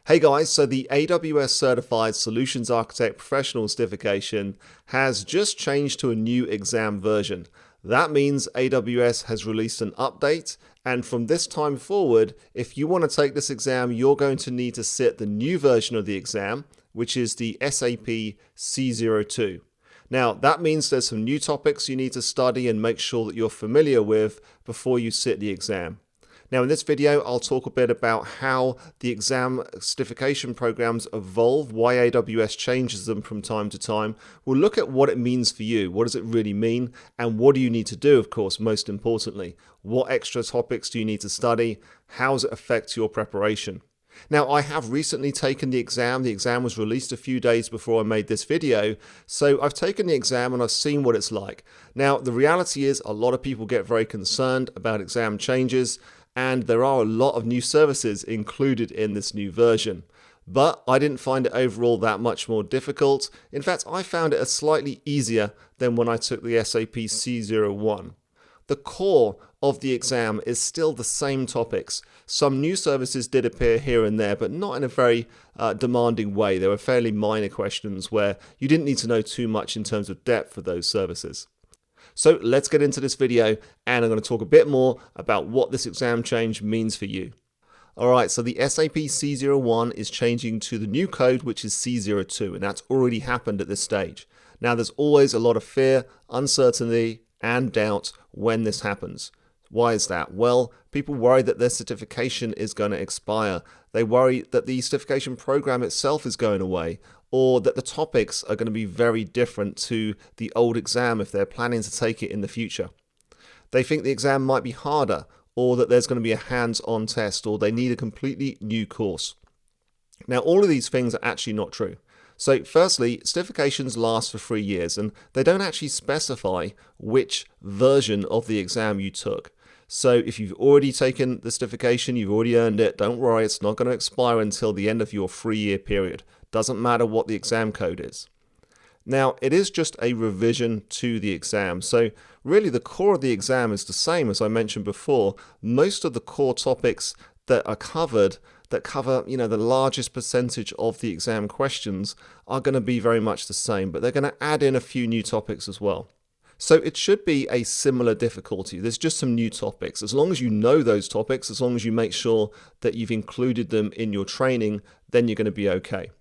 Hey guys, so the AWS Certified Solutions Architect Professional certification has just changed to a new exam version. That means AWS has released an update, and from this time forward, if you want to take this exam, you're going to need to sit the new version of the exam, which is the SAP-C02. Now, that means there's some new topics you need to study and make sure that you're familiar with before you sit the exam. Now, in this video, I'll talk a bit about how the exam certification programs evolve, why AWS changes them from time to time. We'll look at what it means for you. What does it really mean? And what do you need to do, of course, most importantly? What extra topics do you need to study? How does it affect your preparation? Now, I have recently taken the exam. The exam was released a few days before I made this video. So I've taken the exam and I've seen what it's like. Now, the reality is a lot of people get very concerned about exam changes, and there are a lot of new services included in this new version. But I didn't find it overall that much more difficult. In fact, I found it slightly easier than when I took the SAP-C01. The core of the exam is still the same topics. Some new services did appear here and there, but not in a very demanding way. They were fairly minor questions where you didn't need to know too much in terms of depth for those services. So let's get into this video, and I'm going to talk a bit more about what this exam change means for you. Alright, so the SAP C01 is changing to the new code, which is C02, and that's already happened at this stage. Now, there's always a lot of fear, uncertainty, and doubt when this happens. Why is that? Well, people worry that their certification is going to expire. They worry that the certification program itself is going away, or that the topics are going to be very different to the old exam if they're planning to take it in the future. They think the exam might be harder, or that there's going to be a hands-on test, or they need a completely new course. Now, all of these things are actually not true. So firstly, certifications last for 3 years, and they don't actually specify which version of the exam you took. So if you've already taken the certification, you've already earned it, don't worry, it's not going to expire until the end of your 3-year period. Doesn't matter what the exam code is. Now, it is just a revision to the exam. So really the core of the exam is the same as I mentioned before. Most of the core topics that are covered, that cover, the largest percentage of the exam questions are going to be very much the same, but they're going to add in a few new topics as well. So it should be a similar difficulty. There's just some new topics. As long as you know those topics, as long as you make sure that you've included them in your training, then you're going to be okay.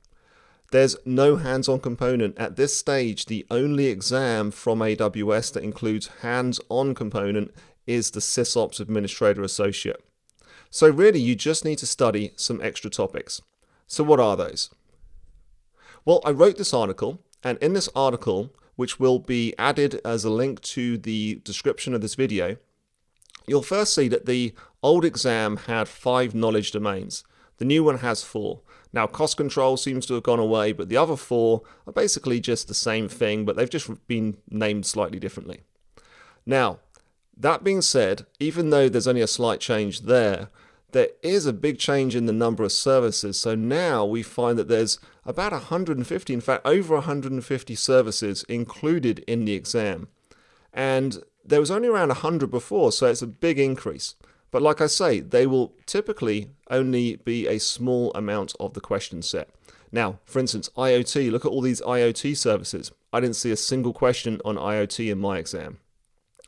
There's no hands-on component. At this stage, the only exam from AWS that includes hands-on component is the SysOps Administrator Associate. So really, you just need to study some extra topics. So what are those? Well, I wrote this article, and in this article, which will be added as a link to the description of this video, you'll first see that the old exam had 5 knowledge domains. The new one has 4. Now, cost control seems to have gone away, but the other 4 are basically just the same thing, but they've just been named slightly differently. Now, that being said, even though there's only a slight change there is a big change in the number of services. So now we find that there's about 150, in fact, over 150 services included in the exam. And there was only around 100 before, so it's a big increase. But like I say, they will typically only be a small amount of the question set. Now, for instance, IoT, look at all these IoT services. I didn't see a single question on IoT in my exam.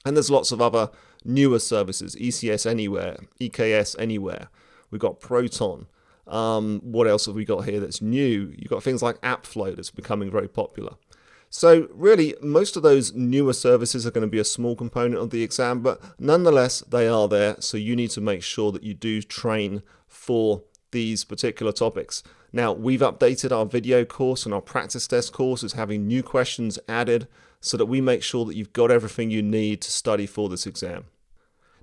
And there's lots of other newer services, ECS Anywhere, EKS Anywhere. We've got Proton. What else have we got here that's new? You've got things like AppFlow that's becoming very popular. So really, most of those newer services are going to be a small component of the exam, but nonetheless, they are there. So you need to make sure that you do train for these particular topics. Now, we've updated our video course, and our practice test course is having new questions added so that we make sure that you've got everything you need to study for this exam.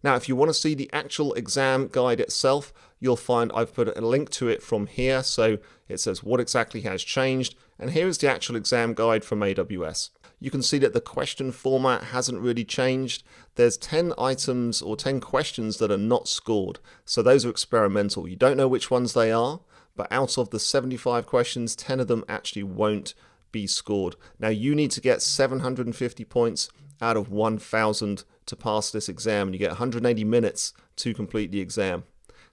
Now, if you want to see the actual exam guide itself, you'll find I've put a link to it from here. So it says what exactly has changed. And here is the actual exam guide from AWS. You can see that the question format hasn't really changed. There's 10 items or 10 questions that are not scored. So those are experimental. You don't know which ones they are, but out of the 75 questions, 10 of them actually won't be scored. Now, you need to get 750 points out of 1,000 to pass this exam, and you get 180 minutes to complete the exam.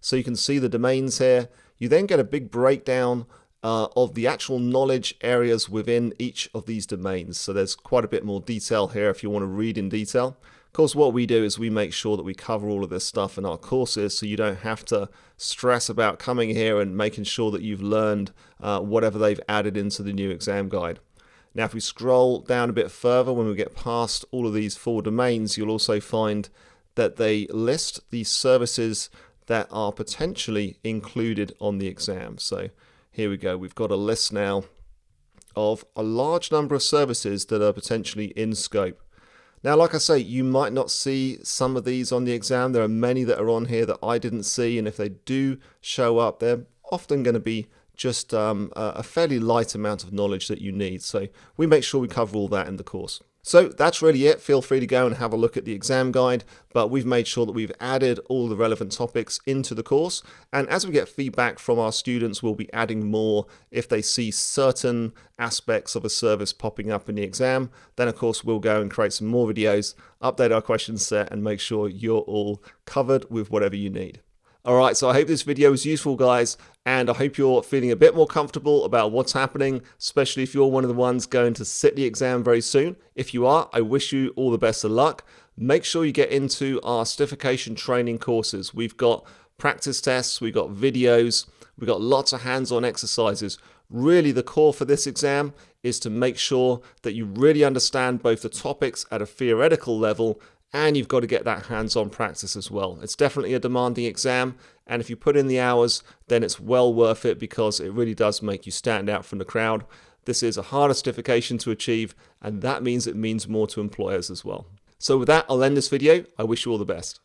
So you can see the domains here. you then get a big breakdown of the actual knowledge areas within each of these domains. So there's quite a bit more detail here if you want to read in detail. Of course, what we do is we make sure that we cover all of this stuff in our courses, so you don't have to stress about coming here and making sure that you've learned whatever they've added into the new exam guide. Now, if we scroll down a bit further, when we get past all of these 4 domains, you'll also find that they list the services that are potentially included on the exam. So here we go. We've got a list now of a large number of services that are potentially in scope. Now, like I say, you might not see some of these on the exam. There are many that are on here that I didn't see, and if they do show up, they're often going to be just a fairly light amount of knowledge that you need. So we make sure we cover all that in the course. So that's really it. Feel free to go and have a look at the exam guide, but we've made sure that we've added all the relevant topics into the course. And as we get feedback from our students, we'll be adding more if they see certain aspects of a service popping up in the exam. Then of course, we'll go and create some more videos, update our question set, and make sure you're all covered with whatever you need. Alright, so I hope this video was useful, guys, and I hope you're feeling a bit more comfortable about what's happening, especially if you're one of the ones going to sit the exam very soon. If you are, I wish you all the best of luck. Make sure you get into our certification training courses. We've got practice tests, we've got videos, we've got lots of hands-on exercises. Really, the core for this exam is to make sure that you really understand both the topics at a theoretical level, and you've got to get that hands-on practice as well. It's definitely a demanding exam, and if you put in the hours, then it's well worth it because it really does make you stand out from the crowd. This is a harder certification to achieve, and that means it means more to employers as well. So with that, I'll end this video. I wish you all the best.